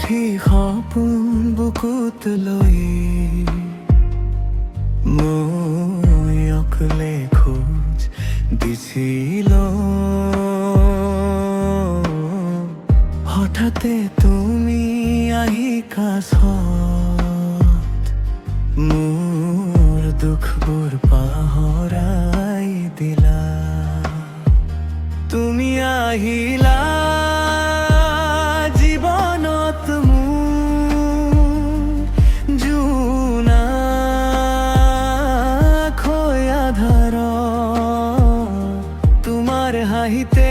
উঠি সপোন বুকুত লৈ মই অকলে খোজ দিছিলো হঠাতে তুমি আহি কাষত মোৰ দুখবোৰ পাহৰাই দিলা তুমি আহিলা জীৱনত মোৰ জোনাককৈ আন্ধাৰত তোমাৰ হাঁহিতে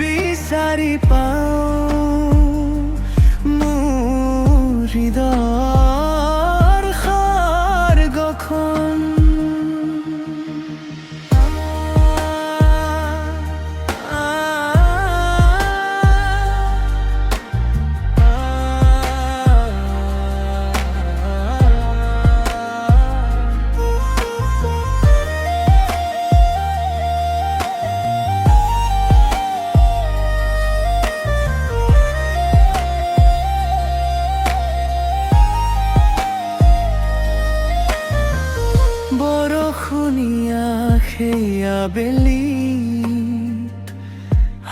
বিচাৰি পাওঁ মোৰ হৃদয়ৰ খাৰ্গখন বৰষুণীয়া সেই আবেলিত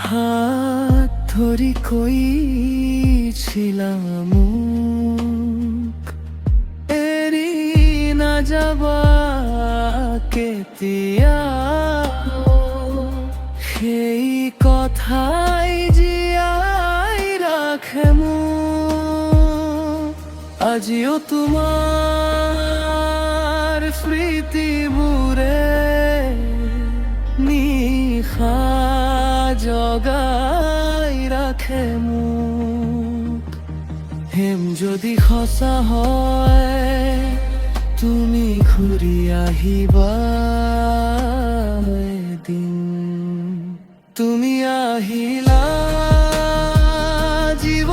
হাত ধৰি কৈছিলা মোক এৰি নাযাবা কেতিয়াও সেই কথাই জীয়াই ৰাখে মোক আজিও তোমাৰ স্মৃতিবোৰে নিশা জগাই ৰাখে মোক হেম যদি সঁচা হয় তুমি ঘূৰি আহিবা এদিন তুমি আহিলা জীৱ